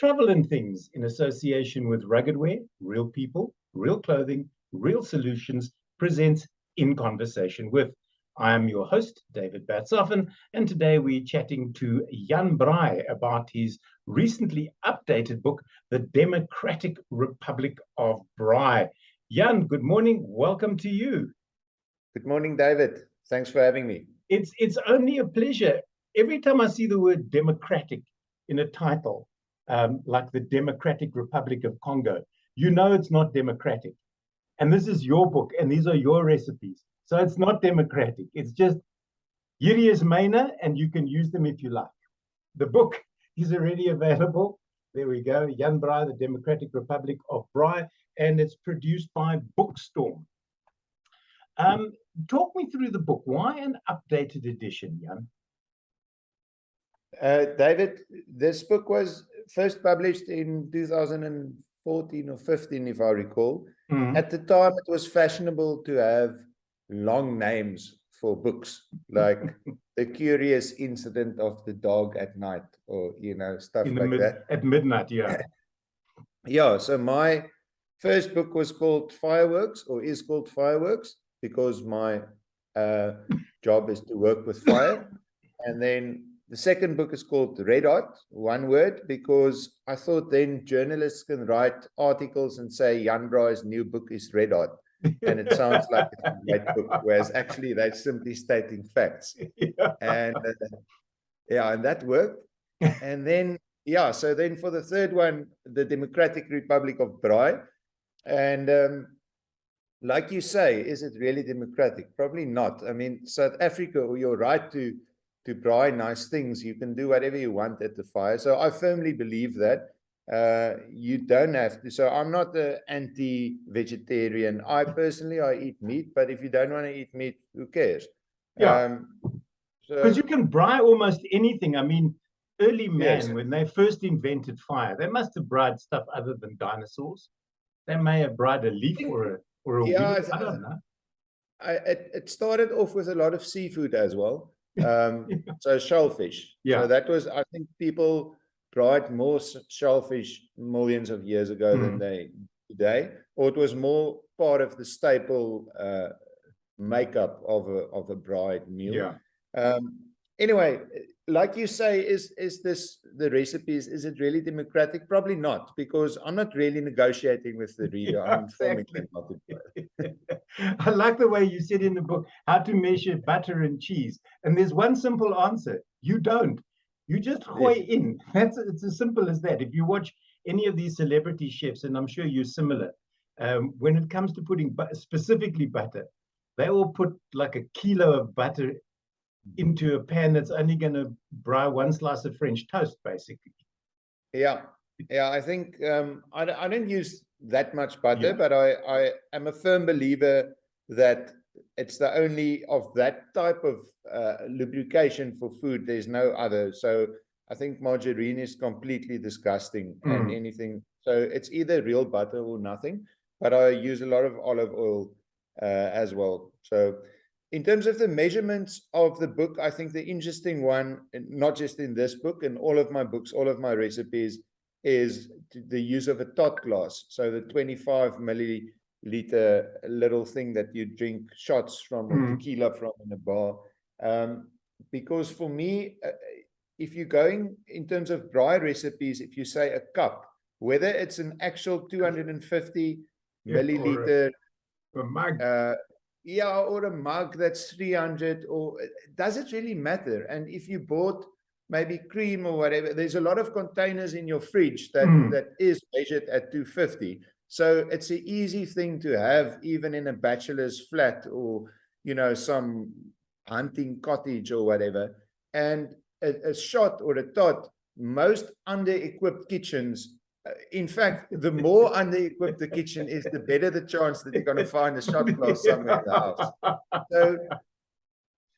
Travel and Things in association with Rugged Wear, Real People, Real Clothing, Real Solutions presents In Conversation With. I am your host, David Batsoffen, and today we're chatting to Jan Braai about his recently updated book, The Democratic Republic of Braai. Jan, good morning. Welcome to you. Good morning, David. Thanks for having me. It's only a pleasure. Every time I see the word democratic in a title, like the Democratic Republic of Congo, you know it's not democratic. And this is your book, and these are your recipes. So it's not democratic. It's just, here is Maina, and you can use them if you like. The book is already available. There we go. Jan Braai, The Democratic Republic of Braai, and it's produced by Bookstorm. Talk me through the book. Why an updated edition, Jan? David, this book was first published in 2014 or 15, if I recall. At the time, it was fashionable to have long names for books, like The Curious Incident of the Dog at Night, or, stuff like that. At midnight, yeah. Yeah, so my first book was called Fireworks, or is called Fireworks, because my job is to work with fire. And then the second book is called Red Hot, one word, because I thought then journalists can write articles and say Jan Braai's new book is Red Hot. And it sounds like it's a great book, whereas actually they're simply stating facts. And and that worked. And then, so then for the third one, the Democratic Republic of Braai. And like you say, is it really democratic? Probably not. I mean, South Africa, or your right to braai nice things, you can do whatever you want at the fire. So I firmly believe that. You don't have to. So I'm not an anti-vegetarian. I personally eat meat, but if you don't want to eat meat, who cares? Yeah. Because you can braai almost anything. I mean, early man, when they first invented fire, they must have braaied stuff other than dinosaurs. They may have braaied a leaf or a weed. I don't know. It started off with a lot of seafood as well. So shellfish. So that was, I think people braaied more shellfish millions of years ago than they today, or it was more part of the staple makeup of a braaied meal. Anyway, like you say, is this the recipes? Is it really democratic? Probably not, because I'm not really negotiating with the reader. I'm informing them not to do. I like the way you said in the book how to measure butter and cheese, and there's one simple answer: you don't. You just hoy in. It's as simple as that. If you watch any of these celebrity chefs, and I'm sure you're similar, when it comes to putting specifically butter, they all put like a kilo of butter into a pan that's only going to braai one slice of French toast, basically. I think I don't use that much butter, but I am a firm believer that it's the only of that type of lubrication for food. There's no other. So I think margarine is completely disgusting and anything. So it's either real butter or nothing, but I use a lot of olive oil as well. So in terms of the measurements of the book, I think the interesting one, not just in this book, in all of my books, all of my recipes, is the use of a tot glass. So the 25 milliliter little thing that you drink shots from or tequila from in a bar. Because for me, if you're going in terms of braai recipes, if you say a cup, whether it's an actual 250 milliliter or a mug. Or a mug that's 300, or does it really matter? And if you bought maybe cream or whatever, there's a lot of containers in your fridge that is measured at 250. So it's an easy thing to have, even in a bachelor's flat or, some hunting cottage or whatever. And a shot or a tot, most under-equipped kitchens, in fact, the more under-equipped the kitchen is, the better the chance that you're going to find a shot glass somewhere in the house.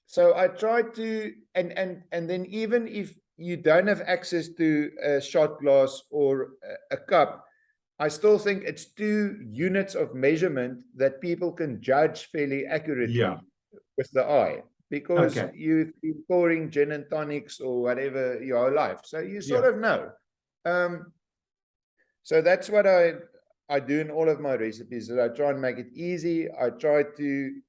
So I try to, and then even if you don't have access to a shot glass or a cup, I still think it's 2 units of measurement that people can judge fairly accurately with the eye, because you've been pouring gin and tonics or whatever your whole life. So you sort of know. So that's what I do in all of my recipes, that I try and make it easy. I try to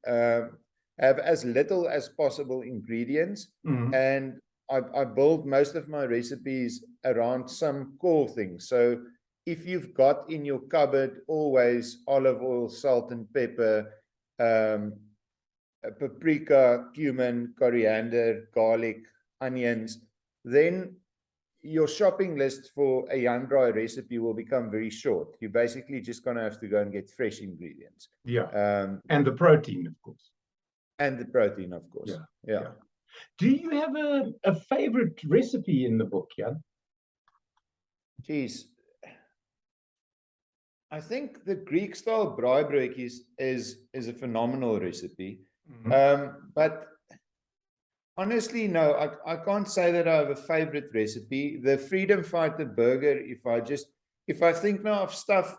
have as little as possible ingredients, and I build most of my recipes around some core things. So if you've got in your cupboard always olive oil, salt and pepper, paprika, cumin, coriander, garlic, onions, then your shopping list for a Jan Braai recipe will become very short. You're basically just going to have to go and get fresh ingredients. Yeah. And the protein, of course. And the protein, of course. Yeah. Do you have a favorite recipe in the book, Jan? Geez. I think the Greek style Bribe is a phenomenal recipe. But honestly, no, I can't say that I have a favorite recipe. The Freedom Fighter burger, if I think now of stuff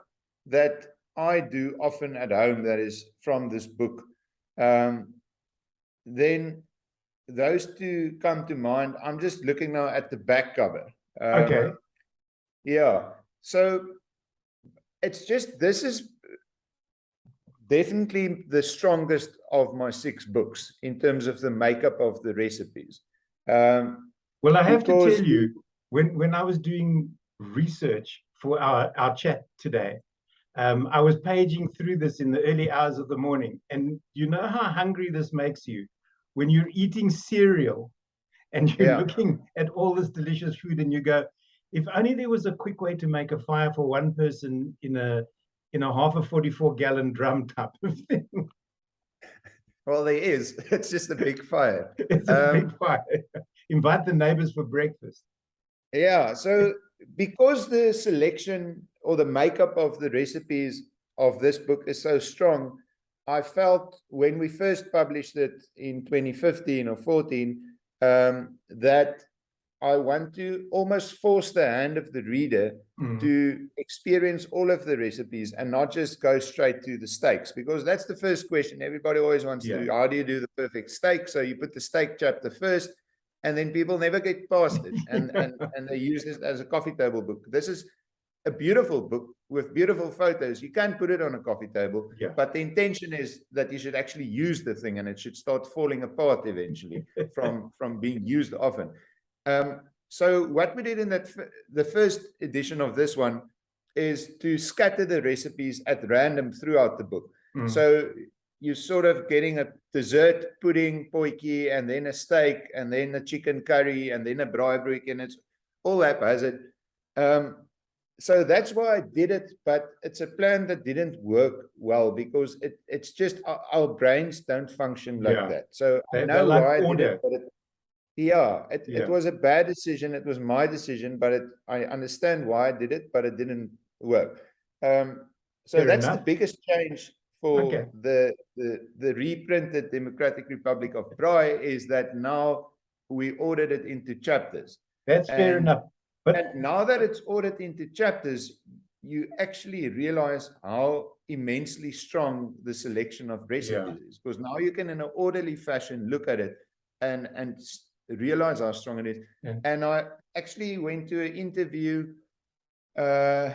that I do often at home that is from this book, then those two come to mind. I'm just looking now at the back cover. Okay. Yeah. So it's just, this is definitely the strongest of my 6 books in terms of the makeup of the recipes. Well, I have to tell you, when I was doing research for our chat today, I was paging through this in the early hours of the morning, and you know how hungry this makes you when you're eating cereal and you're looking at all this delicious food, and you go, if only there was a quick way to make a fire for one person in a half a 44-gallon drum type of thing. Well, there is. It's just a big fire. It's a big fire. Invite the neighbors for breakfast. Yeah. So because the selection or the makeup of the recipes of this book is so strong, I felt when we first published it in 2015 or 14, that I want to almost force the hand of the reader to experience all of the recipes and not just go straight to the steaks, because that's the first question everybody always wants to. How do you do the perfect steak? So you put the steak chapter first, and then people never get past it, and they use this as a coffee table book. This is a beautiful book with beautiful photos. You can put it on a coffee table, but the intention is that you should actually use the thing, and it should start falling apart eventually from being used often. So what we did in the first edition of this one is to scatter the recipes at random throughout the book. So you're sort of getting a dessert pudding, potjie, and then a steak, and then a chicken curry, and then a braai, and it's all haphazard. So that's why I did it, but it's a plan that didn't work well, because it's just our brains don't function like that. So I know why I did it, but it was a bad decision. It was my decision, but I understand why I did it, but it didn't work. So that's the biggest change for the reprinted Democratic Republic of Braai, is that now we ordered it into chapters. That's fair enough. And now that it's ordered into chapters, you actually realize how immensely strong the selection of recipes is, because now you can, in an orderly fashion, look at it and realize how strong it is. And I actually went to an interview on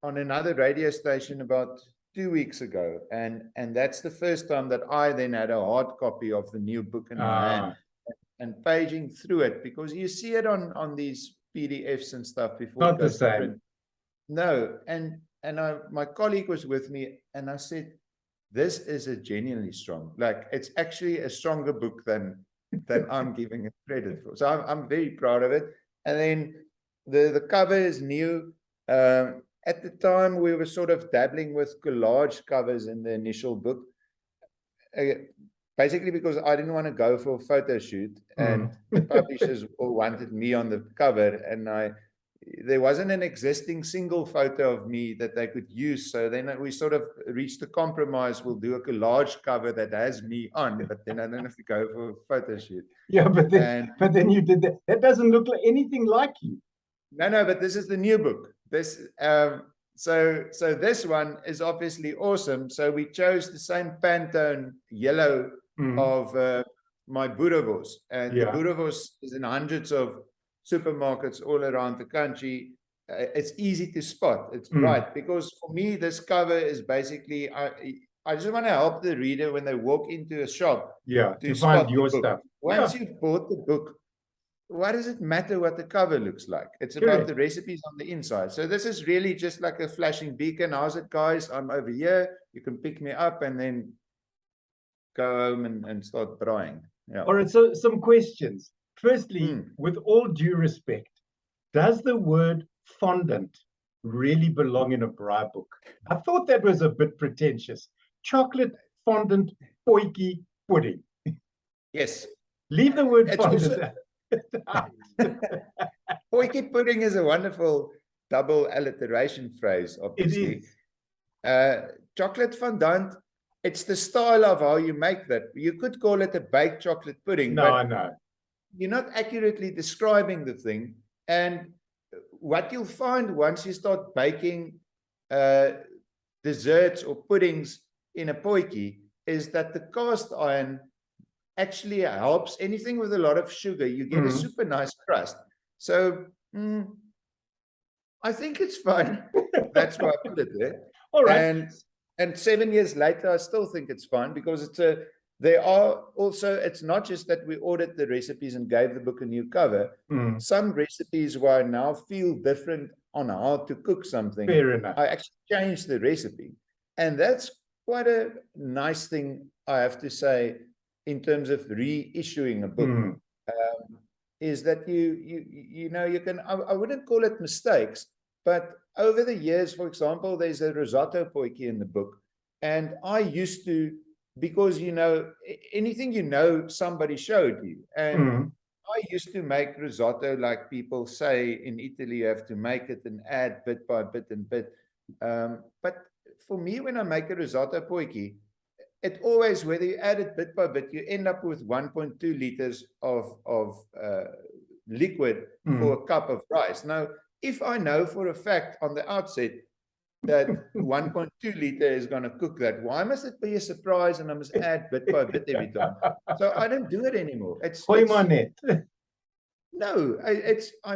another radio station about 2 weeks ago, and that's the first time that I then had a hard copy of the new book in my hand and paging through it, because you see it on these PDFs and stuff before it goes to print. No, and my colleague was with me, and I said, this is a genuinely strong, like, it's actually a stronger book than I'm giving it credit for. So I'm very proud of it. And then the cover is new. At the time, we were sort of dabbling with collage covers in the initial book, basically because I didn't want to go for a photo shoot, and the publishers all wanted me on the cover, and there wasn't an existing single photo of me that they could use. So then we sort of reached a compromise. We'll do a collage cover that has me on, but then I don't have to go for a photo shoot. Yeah, but then you did that. That doesn't look like anything like you. No, but this is the new book. This so this one is obviously awesome. So we chose the same Pantone yellow of my boerewors, and the boerewors is in hundreds of supermarkets all around the country. it's easy to spot. It's bright, because for me, this cover is basically, I just want to help the reader when they walk into a shop to spot find the your book. stuff. Once you've bought the book, why does it matter what the cover looks like? It's about Correct. the recipes on the inside. So this is really just like a flashing beacon. How's it, guys? I'm over here. You can pick me up and then go home and start braaiing. Yeah. All right, so some questions. Firstly, with all due respect, does the word fondant really belong in a braai book? I thought that was a bit pretentious. Chocolate fondant potjie pudding. Yes. Leave the word It's fondant out. Potjie pudding is a wonderful double alliteration phrase, obviously. It is. Chocolate fondant, it's the style of how you make that. You could call it a baked chocolate pudding, but No. You're not accurately describing the thing. And what you'll find once you start baking desserts or puddings in a potjie is that the cast iron actually helps anything with a lot of sugar. You get a super nice crust. So I think it's fine. That's why I put it there. All right. And 7 years later, I still think it's fine, because there are also, it's not just that we ordered the recipes and gave the book a new cover. Some recipes where I now feel different on how to cook something. Fair enough. I actually changed the recipe. And that's quite a nice thing, I have to say, in terms of reissuing a book. Is that you know, you can, I wouldn't call it mistakes, but over the years, for example, there's a risotto potjie in the book. And I used to, because, you know, anything, you know, somebody showed you. And I used to make risotto like people say in Italy, you have to make it and add bit by bit and bit. But for me, when I make a risotto potjie, it always, whether you add it bit by bit, you end up with 1.2 liters of liquid for a cup of rice. Now, if I know for a fact on the outset that 1.2 liter is going to cook that, why must it be a surprise and I must add bit by bit every time? So I don't do it anymore. I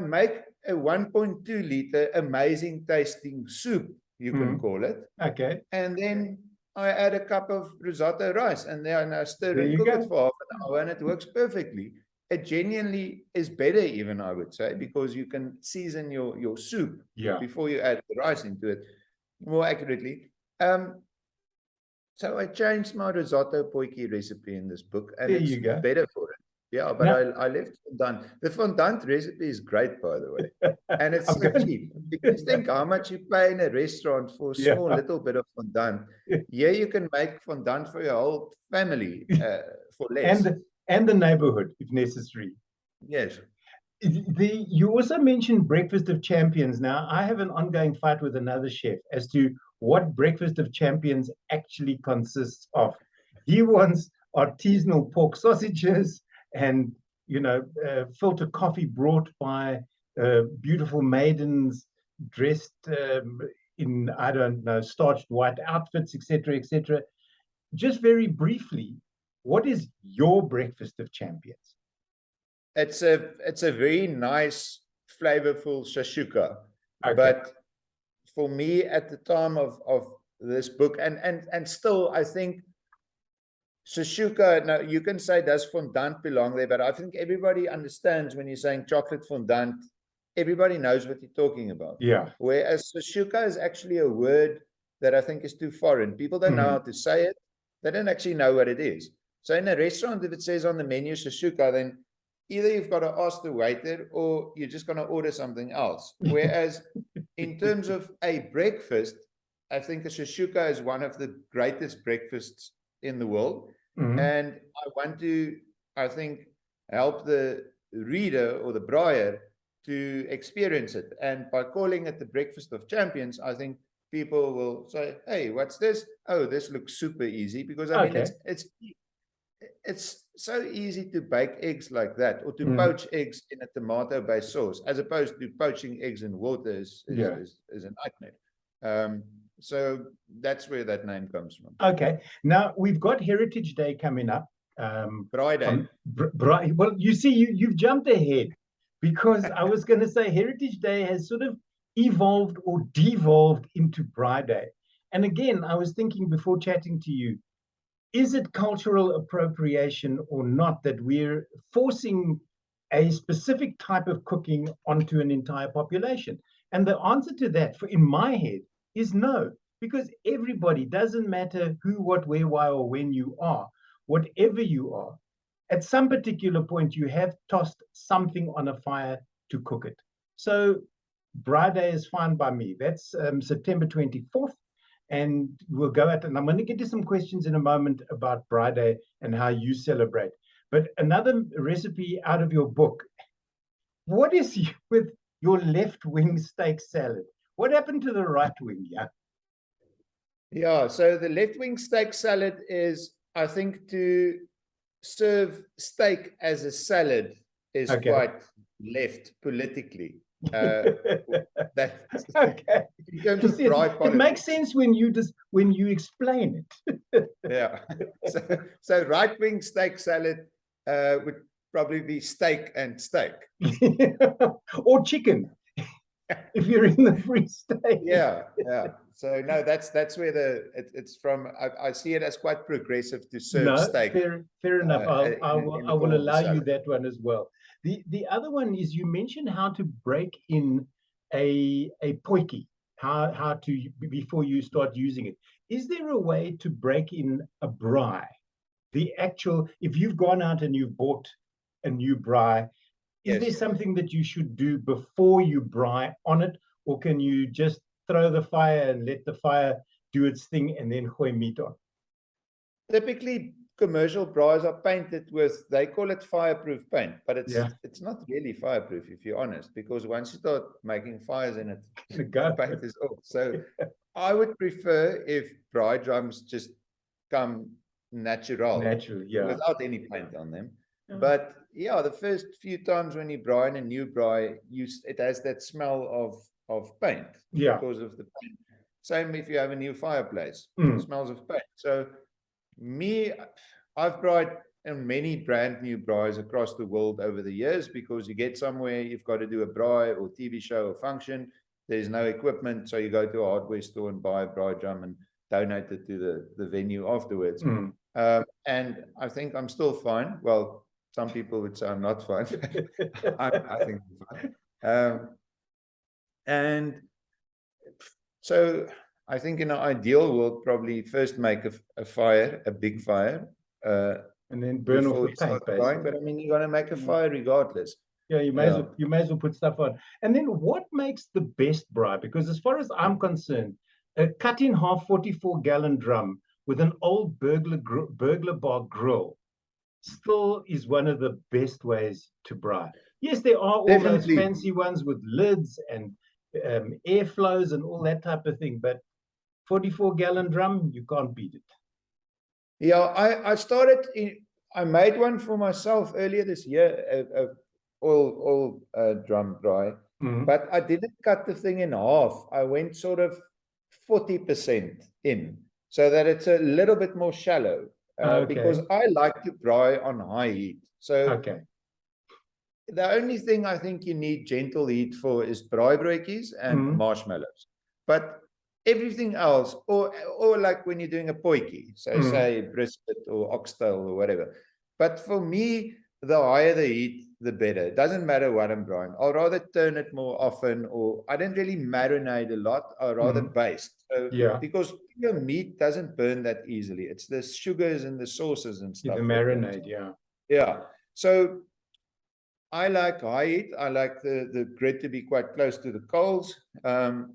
make a 1.2 liter amazing tasting soup, you can call it. Okay. And then I add a cup of risotto rice, and then I stir and cook it for half an hour, and it works perfectly. It genuinely is better, even, I would say, because you can season your soup before you add the rice into it, more accurately. So I changed my risotto potjie recipe in this book, and it's better for it. Yeah, but I left fondant. The fondant recipe is great, by the way. And it's so cheap. Because think how much you pay in a restaurant for a small little bit of fondant. Here you can make fondant for your whole family for less. And the neighborhood, if necessary. Yes. You also mentioned Breakfast of Champions. Now, I have an ongoing fight with another chef as to what Breakfast of Champions actually consists of. He wants artisanal pork sausages and, you know, filter coffee brought by beautiful maidens dressed in, I don't know, starched white outfits, etc., etc. Just very briefly, what is your Breakfast of Champions? It's a very nice, flavorful shashuka. Okay. But for me, at the time of this book, and still, I think shashuka, now you can say, does fondant belong there? But I think everybody understands when you're saying chocolate fondant, everybody knows what you're talking about. Yeah. Whereas shashuka is actually a word that I think is too foreign. People don't know how to say it. They don't actually know what it is. So in a restaurant, if it says on the menu shashuka, then either you've got to ask the waiter or you're just going to order something else. Whereas in terms of a breakfast, I think a shashuka is one of the greatest breakfasts in the world. And I want to, I think, help the reader or the braaier to experience it. And by calling it the Breakfast of Champions, I think people will say, hey, what's this? Oh, this looks super easy. Because I mean, it's so easy to bake eggs like that, or to poach eggs in a tomato-based sauce, as opposed to poaching eggs in water is a nightmare. So that's where that name comes from. Okay. Now, we've got Heritage Day coming up. Braai Day. Well, you see, you've jumped ahead, because I was going to say Heritage Day has sort of evolved or devolved into Braai Day? And again, I was thinking before chatting to you, is it cultural appropriation or not that we're forcing a specific type of cooking onto an entire population? And the answer to that, in my head, is no, because everybody, doesn't matter who, what, where, why, or when you are, whatever you are, at some particular point, you have tossed something on a fire to cook it. So Braai Day is fine by me. That's September 24th. And we'll go at it. And I'm going to get to some questions in a moment about Braai Day and how you celebrate. But another recipe out of your book, what is with your left wing steak salad? What happened to the right wing? Yeah. Yeah, so the left wing steak salad is, I think, to serve steak as a salad is quite left politically. That okay. in terms of braai politics, it makes sense when you explain it. Yeah. So right wing steak salad would probably be steak and steak. Or chicken. If you're in the Free State. Yeah. So no, that's where it's from. I see it as quite progressive to serve steak. Fair enough. I will allow you that one as well. The other one is, you mentioned how to break in a potjie, how to, before you start using it. Is there a way to break in a braai? The actual, if you've gone out and you've bought a new braai, is there something that you should do before you braai on it, or can you just throw the fire and let the fire do its thing and then gooi meat on? Typically, commercial braais are painted with, they call it fireproof paint, but it's not really fireproof, if you're honest, because once you start making fires in it, the paint is off. So I would prefer if braai drums just come natural, without any paint on them. But yeah, the first few times when you braai in a new braai, it has that smell of paint because of the paint. Same if you have a new fireplace, it smells of paint. So I've braaied in many brand new braais across the world over the years, because you get somewhere, you've got to do a braai or TV show or function. There's no equipment, so you go to a hardware store and buy a braai drum and donate it to the venue afterwards. And I think I'm still fine. Well, some people would say I'm not fine. I think I'm fine. And so I think in an ideal world, probably first make a fire, a big fire. And then burn off the paint, basically. But I mean, you're going to make a fire regardless. Yeah, you may as well put stuff on. And then what makes the best braai? Because as far as I'm concerned, a cut in half 44-gallon drum with an old burglar bar grill still is one of the best ways to braai. Yes, there are all those fancy ones with lids and airflows and all that type of thing, but 44-gallon drum, you can't beat it. Yeah, I made one for myself earlier this year, oil drum braai, but I didn't cut the thing in half. I went sort of 40% in, so that it's a little bit more shallow, because I like to braai on high heat. So the only thing I think you need gentle heat for is braaibroodjies and marshmallows. But everything else, or like when you're doing a potjie, so say brisket or oxtail or whatever. But for me, the higher the heat, the better. It doesn't matter what I'm braaiing. I'll rather turn it more often, or I don't really marinate a lot. I'd rather baste. So, because pure meat doesn't burn that easily. It's the sugars and the sauces and stuff. The marinade, Yeah. So I like high heat. I like the grid to be quite close to the coals.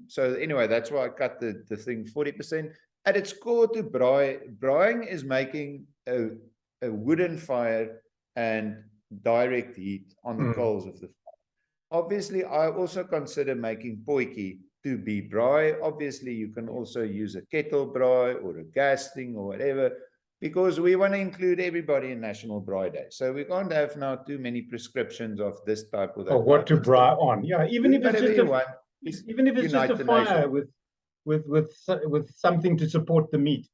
So anyway, that's why I cut the thing 40%. At its core, to braaiing is making a wooden fire and direct heat on the coals of the fire. Obviously, I also consider making potjie to be braai. Obviously, you can also use a kettle braai or a gas thing or whatever, because we want to include everybody in National Braai Day. So we can't have now too many prescriptions of this type or that. Or what to braai on. Yeah, even if it's just a fire with something to support the meat.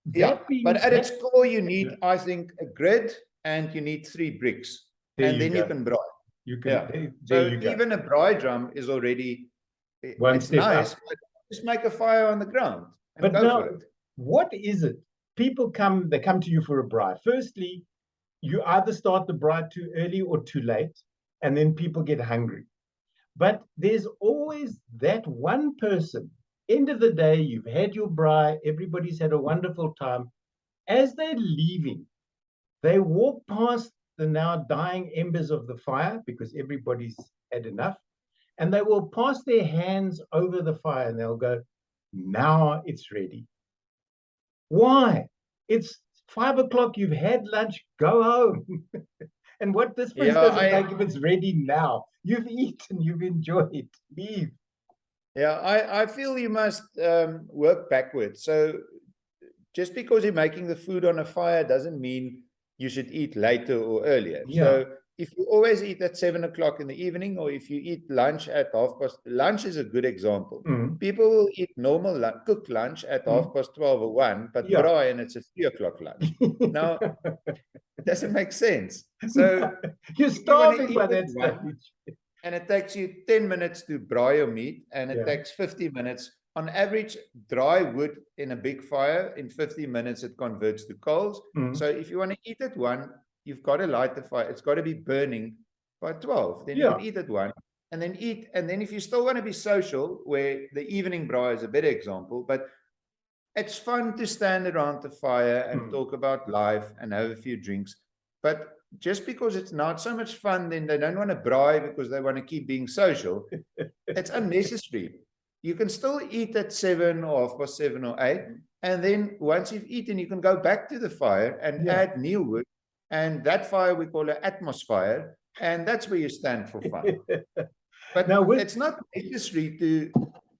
But at its core, you need, I think, a grid, and you need 3 bricks, and then you can braai. You can. So even a braai drum is already One It's step nice, up. but just make a fire on the ground and But go now, for it. what is it? People come, they come to you for a braai. Firstly, you either start the braai too early or too late, and then people get hungry. But there's always that one person. End of the day, you've had your braai, everybody's had a wonderful time. As they're leaving, they walk past the now dying embers of the fire because everybody's had enough, and they will pass their hands over the fire and they'll go, now it's ready. Why? It's 5 o'clock, you've had lunch, go home. And what difference does it make if it's ready now? You've eaten, you've enjoyed, leave. Yeah, I feel you must work backwards. So just because you're making the food on a fire doesn't mean you should eat later or earlier. Yeah. So if you always eat at 7 o'clock in the evening, or if you eat lunch at lunch is a good example. People will eat normal cooked lunch at 12:30 or 1, but braai and it's a 3 o'clock lunch. Now, it doesn't make sense. So you're starving by that stage. And it takes you 10 minutes to braai your meat, and it takes 50 minutes. On average, dry wood in a big fire, in 50 minutes, it converts to coals. So if you want to eat at 1, you've got to light the fire. It's got to be burning by 12. Then you can eat at 1 and then eat. And then if you still want to be social, where the evening braai is a better example, but it's fun to stand around the fire and talk about life and have a few drinks. But just because it's not so much fun, then they don't want to braai because they want to keep being social. It's unnecessary. You can still eat at 7 or 7:30 or 8. And then once you've eaten, you can go back to the fire and add new wood. And that fire we call an atmosphere. And that's where you stand for fun. But now, it's not necessary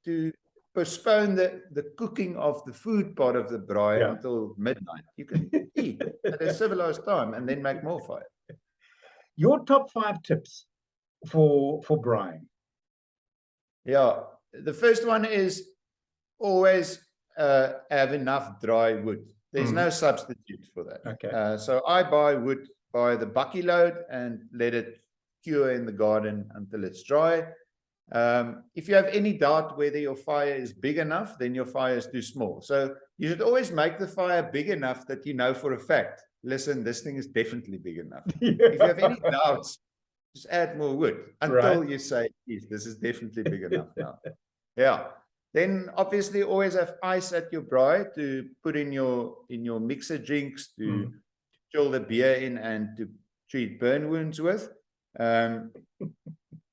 to postpone the cooking of the food part of the braai until midnight. You can eat at a civilized time and then make more fire. Your top 5 tips for braaiing. Yeah. The first one is always have enough dry wood. There's no substitute for that. Okay. So I buy wood by the bucky load and let it cure in the garden until it's dry. If you have any doubt whether your fire is big enough, then your fire is too small. So you should always make the fire big enough that you know for a fact, listen, this thing is definitely big enough. If you have any doubts, just add more wood until you say, yes, this is definitely big enough now. Yeah. Then obviously always have ice at your braai to put in your mixer drinks, to chill the beer in and to treat burn wounds with.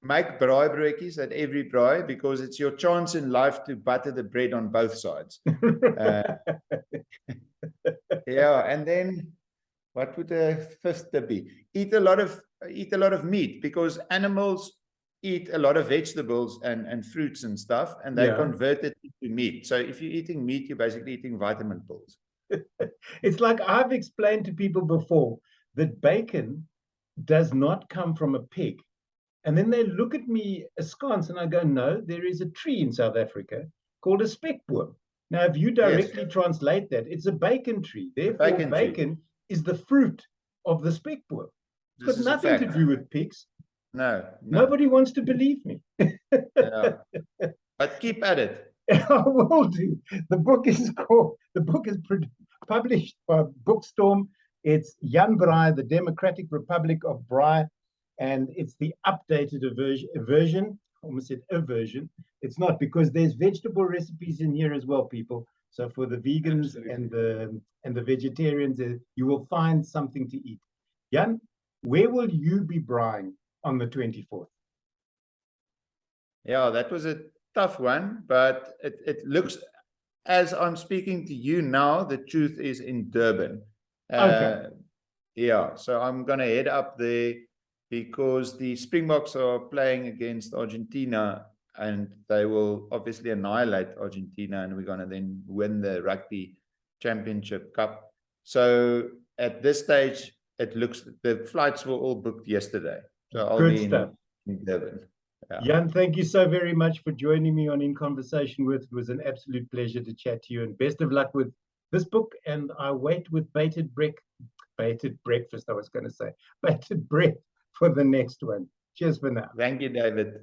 Make braai broodjies at every braai because it's your chance in life to butter the bread on both sides. And then what would the fifth tip be? Eat a lot of meat, because animals eat a lot of vegetables and fruits and stuff, and they convert it into meat. So if you're eating meat, you're basically eating vitamin pills. It's like I've explained to people before that bacon does not come from a pig. And then they look at me askance and I go, no, there is a tree in South Africa called a spekboom. Now, if you directly translate that, it's a bacon tree. Therefore, bacon is the fruit of the spekboom. It's got nothing to do with pigs. No. Nobody wants to believe me. But keep at it. I will do. The book is published by Bookstorm. It's Jan Braai, the Democratic Republic of Braai, and it's the updated version. I almost said a version. It's not, because there's vegetable recipes in here as well, people. So for the vegans and the vegetarians, you will find something to eat. Jan, where will you be braaiing on the 24th? Yeah, that was a tough one, but it looks, as I'm speaking to you now, the truth is in Durban. So I'm going to head up there because the Springboks are playing against Argentina, and they will obviously annihilate Argentina, and we're going to then win the Rugby Championship Cup. So at this stage, it looks, the flights were all booked yesterday. So I'll be in Durban. Jan, thank you so very much for joining me on In Conversation With. It was an absolute pleasure to chat to you, and best of luck with this book. And I wait with bated breakfast, I was going to say, bated breath for the next one. Cheers for now. Thank you, David.